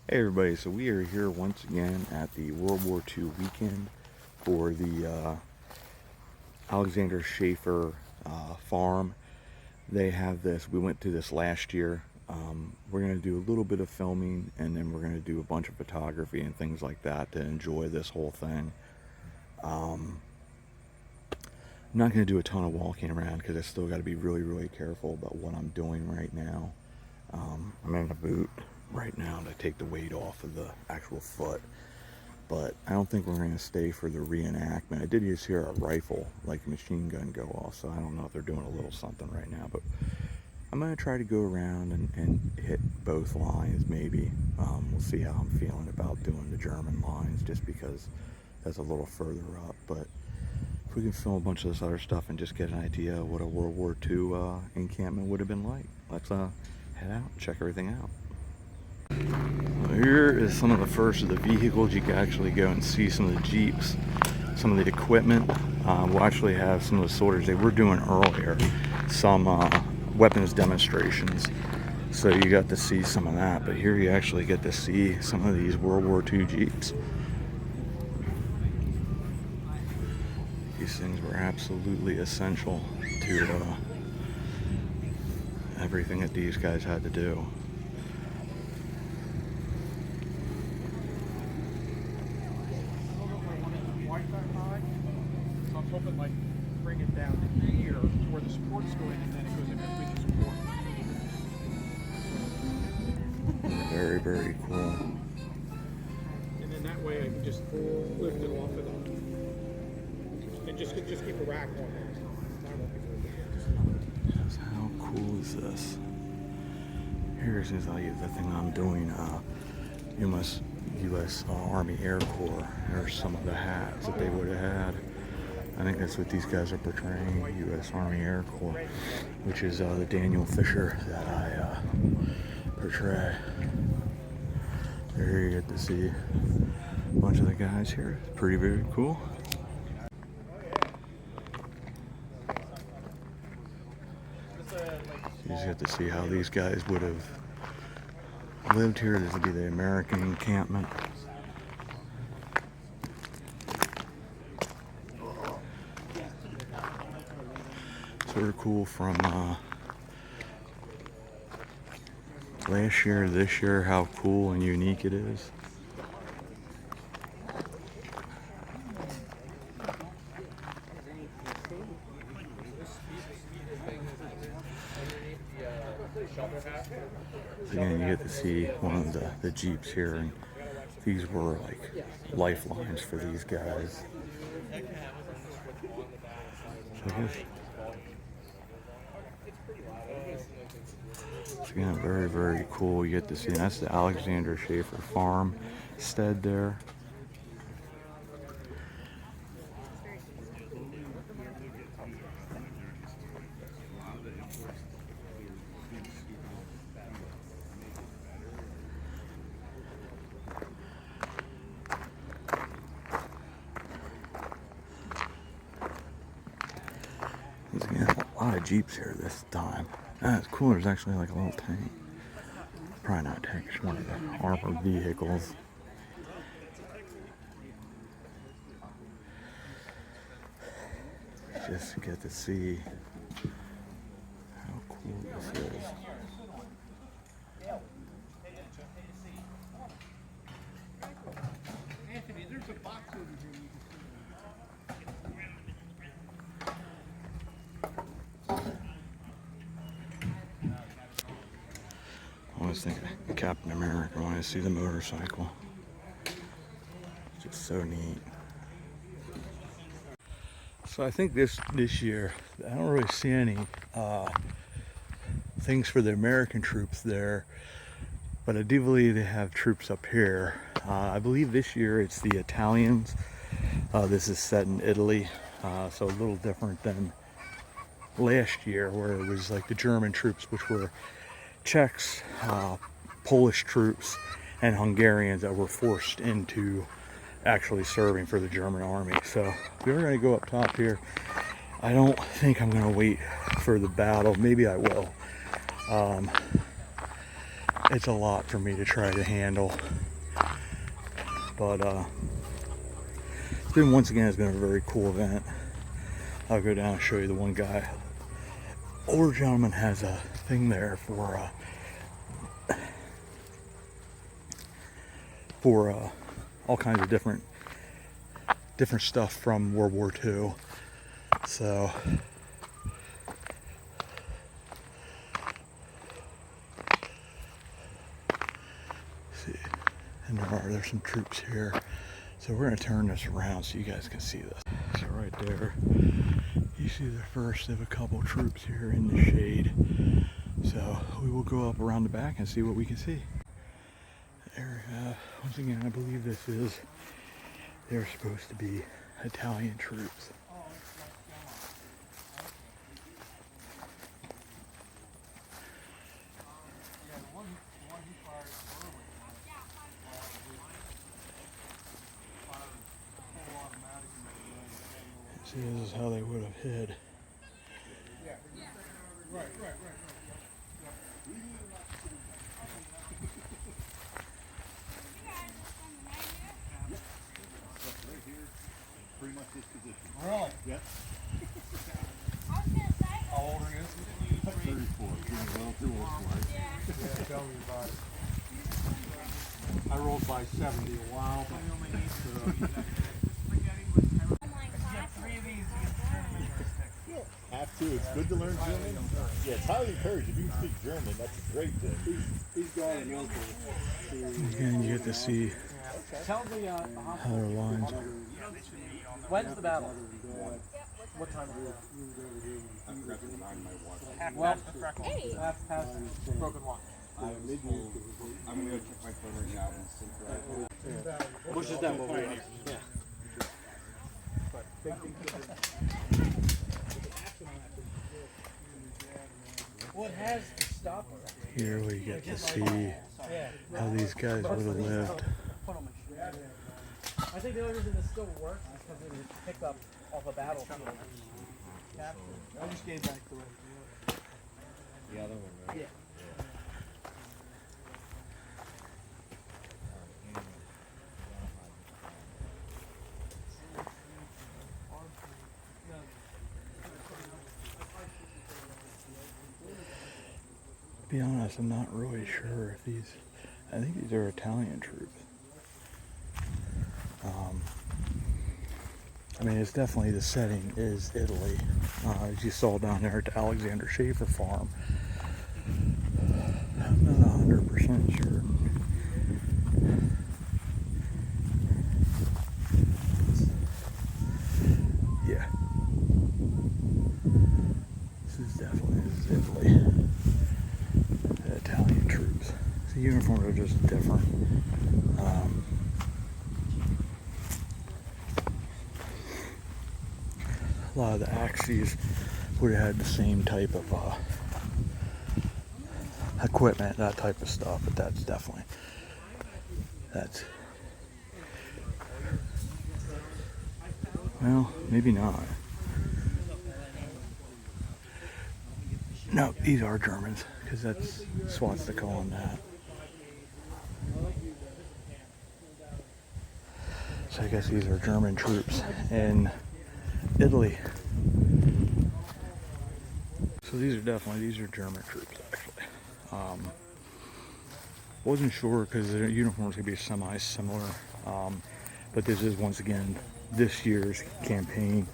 Hey everybody, so we are here once again at the World War II weekend for the Alexander Schaeffer Farm. They have this, we went to this last year. We're going to do a little bit of filming and then we're going to do a bunch of photography and things like that to enjoy this whole thing. I'm not going to do a ton of walking around because I still got to be really careful about what I'm doing right now. I'm in a boot right now to take the weight off of the actual foot, but I don't think we're going to stay for the reenactment. I did just hear a rifle, like a machine gun, go off, so I don't know if they're doing a little something right now, but I'm going to try to go around and hit both lines maybe. We'll see how I'm feeling about doing the German lines, just because that's a little further up. But if we can film a bunch of this other stuff and just get an idea of what a World War II encampment would have been like, let's head out and check everything out. Here is some of the first of the vehicles. You can actually go and see some of the Jeeps, some of the equipment. We'll actually have some of the soldiers. They were doing earlier some weapons demonstrations, so you got to see some of that. But here you actually get to see some of these World War II Jeeps. These things were absolutely essential to everything that these guys had to do. Hoping like bring it down to here where the support's going, and then it goes in between the support. Very cool. And then that way I can just lift it off of them and just keep a rack on it. How cool is this? Here's the thing I'm doing. U.S. Army Air Corps. There's some of the hats that they would have had. I think that's what these guys are portraying, U.S. Army Air Corps, which is the Daniel Fisher that I portray. There you get to see a bunch of the guys here. It's very cool. You just get to see how these guys would have lived here. This would be the American encampment. Sort of cool from last year to this year, how cool and unique it is. So again, you get to see one of the Jeeps here, and these were like lifelines for these guys. So again, very cool. You get to see, and that's the Alexander Schaeffer Farm stead there. There's again a lot of Jeeps here this time. That's cool. There's actually like a little tank. Probably not a tank, it's one of the armored vehicles. Just to get to see how cool this is. Anthony, there's a box over here. I always think of Captain America when I see the motorcycle. It's just so neat. So I think this year, I don't really see any things for the American troops there, but I do believe they have troops up here. I believe this year it's the Italians. This is set in Italy, so a little different than last year where it was like the German troops, which were Czechs, Polish troops, and Hungarians that were forced into actually serving for the German army. So we're going to go up top here. I don't think I'm going to wait for the battle. Maybe I will. it's a lot for me to try to handle. But once again, it's been a very cool event. I'll go down and show you the one guy. Older gentleman has a thing there for all kinds of different stuff from World War II. So see, and there's some troops here. So we're gonna turn this around so you guys can see this. So right there, you see the first of a couple troops here in the shade. So we will go up around the back and see what we can see. There, once again, I believe they're supposed to be Italian troops. See, this is how they would have hid. Right. Pretty much this position. Really? Yep. How old are you? 34. Getting a little too old for it. Yeah, tell me about it. I rolled by 70 a while, but Have to. It's good to learn German. Yeah, it's highly encouraged. If you can speak German, that's a great thing. he's gone and over. Again, you get to see Tell the how their lines. when's the battle? What time is it? Half past broken watch. I'm gonna check my phone right now and sync. Which is that what we want? Yeah. What has stopped us? Here we get to see how these guys would have lived. I think the only reason this still works is because it was picked up off a battlefield. I just gave back the right. The other one, right? Yeah. To be honest, I'm not really sure if these. I think these are Italian troops. I mean, it's definitely, the setting is Italy, as you saw down there at the Alexander Schaeffer Farm. I'm not 100% sure. Yeah. This is definitely Italy. The Italian troops. The uniforms are just different. A lot of the axes would have had the same type of equipment, that type of stuff, but that's well, maybe not. No, these are Germans, because that's swastika on that. So I guess these are German troops in Italy. So these are German troops, actually. Wasn't sure because the uniforms could be semi-similar, but this is once again this year's campaign.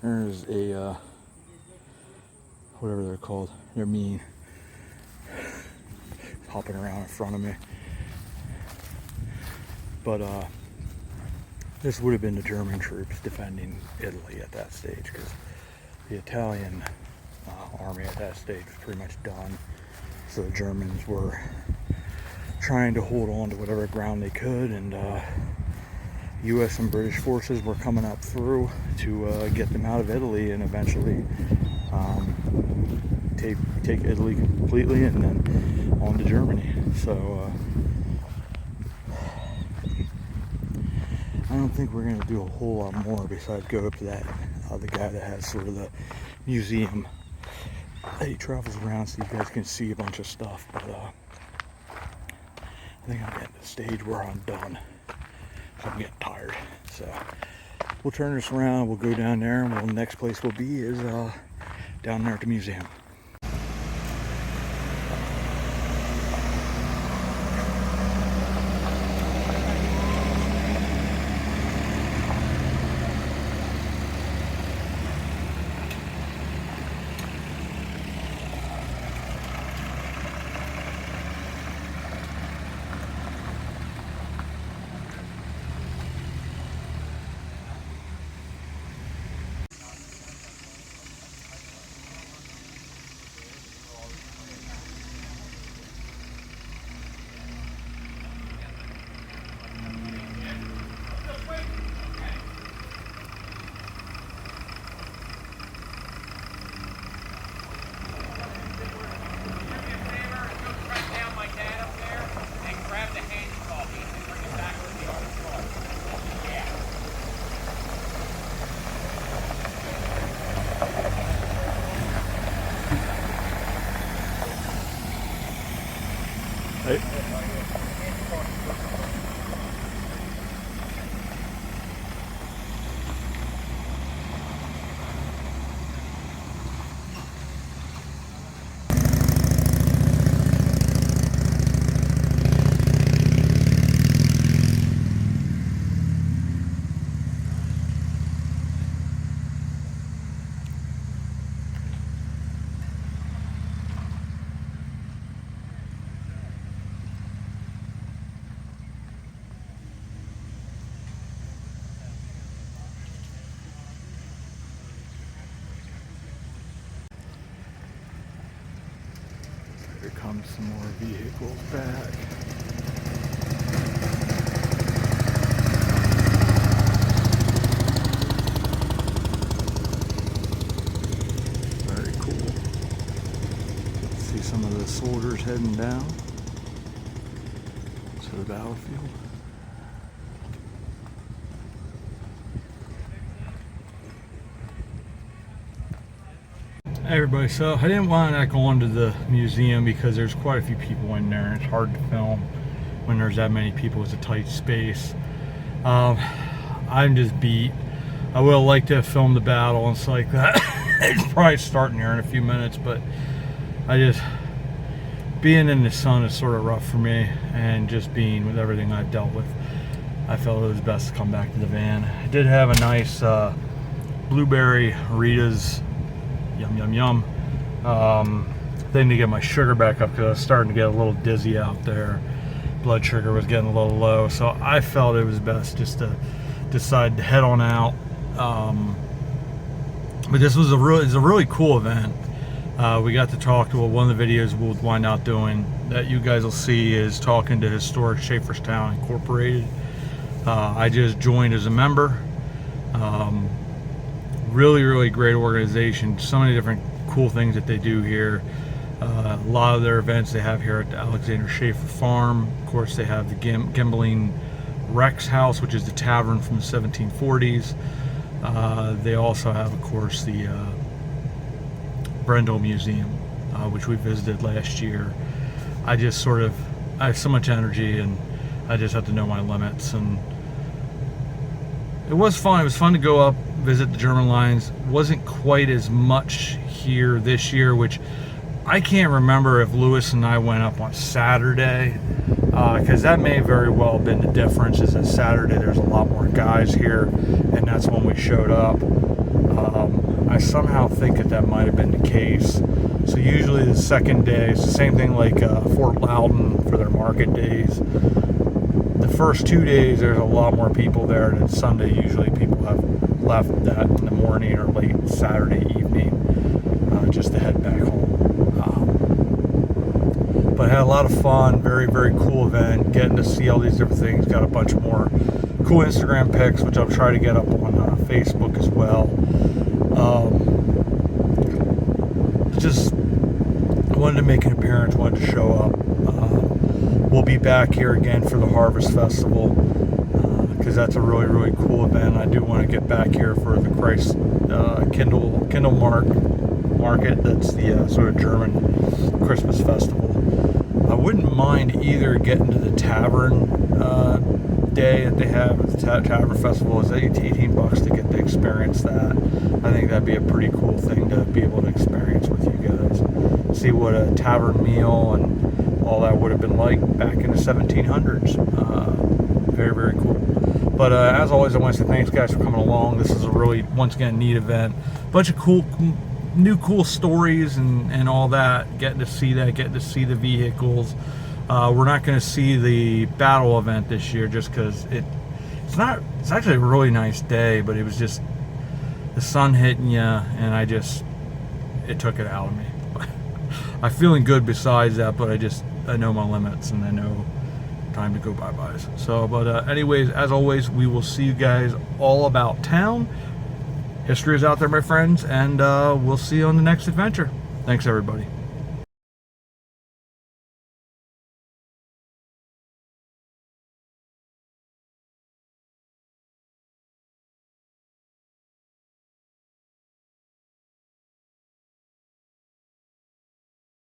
There's a whatever they're called. They're mean, hopping around in front of me. But this would have been the German troops defending Italy at that stage, because the Italian army at that stage was pretty much done. So the Germans were trying to hold on to whatever ground they could, and U.S. and British forces were coming up through to get them out of Italy and eventually take Italy completely, and then on to Germany. So I don't think we're going to do a whole lot more besides go up to that the guy that has sort of the museum he travels around so you guys can see a bunch of stuff, but I think I'm getting to the stage where I'm done. I'm getting tired, so we'll turn this around, we'll go down there, and the next place we'll be is down there at the museum. Hey. Here comes some more vehicles back. Very cool. See some of the soldiers heading down to the battlefield. Hey everybody, so I didn't want to go into the museum because there's quite a few people in there and it's hard to film when there's that many people. It's a tight space. I'm just beat. I would have liked to have filmed the battle and stuff like that. It's probably starting here in a few minutes, but being in the sun is sort of rough for me, and just being with everything I've dealt with, I felt it was best to come back to the van. I did have a nice blueberry Rita's yum yum yum thing to get my sugar back up because I was starting to get a little dizzy out there. Blood sugar was getting a little low, so I felt it was best just to decide to head on out. But this was a really cool event. We got to talk to one of the videos we'll wind out doing that you guys will see is talking to Historic Schaefferstown Incorporated. I just joined as a member. Really great organization. So many different cool things that they do here. A lot of their events they have here at the Alexander Schaeffer Farm. Of course, they have the Gimbeling Rex House, which is the tavern from the 1740s. They also have, of course, the Brendel Museum, which we visited last year. I have so much energy, and I just have to know my limits. And it was fun. It was fun to go up, visit the German lines. Wasn't quite as much here this year, which I can't remember if Lewis and I went up on Saturday, because that may very well have been the difference, is that Saturday there's a lot more guys here, and that's when we showed up. I somehow think that might have been the case. So usually the second day, it's the same thing like Fort Loudon for their market days. The first 2 days there's a lot more people there, and then Sunday usually people have left that in the morning or late Saturday evening just to head back home. But I had a lot of fun, very cool event, getting to see all these different things. Got a bunch more cool Instagram pics, which I'll try to get up on Facebook as well. Just wanted to make an appearance, wanted to show up. We'll be back here again for the Harvest Festival, because that's a really cool event. I do want to get back here for the Christ Kindle Mark market. That's the sort of German Christmas festival. I wouldn't mind either getting to the tavern day that they have at the tavern festival. It's $18 to get to experience that. I think that'd be a pretty cool thing to be able to experience with you guys. See what a tavern meal and all that would have been like back in the 1700s. Very, very cool. But as always, I want to say thanks, guys, for coming along. This is a really, once again, neat event. Bunch of cool stories and all that. Getting to see that, getting to see the vehicles. We're not going to see the battle event this year just because it's actually a really nice day, but it was just the sun hitting you, and it took it out of me. I'm feeling good besides that, but I know my limits, and I know time to go bye-byes. So, but anyways, as always, we will see you guys all about town. History is out there, my friends, and we'll see you on the next adventure. Thanks, everybody.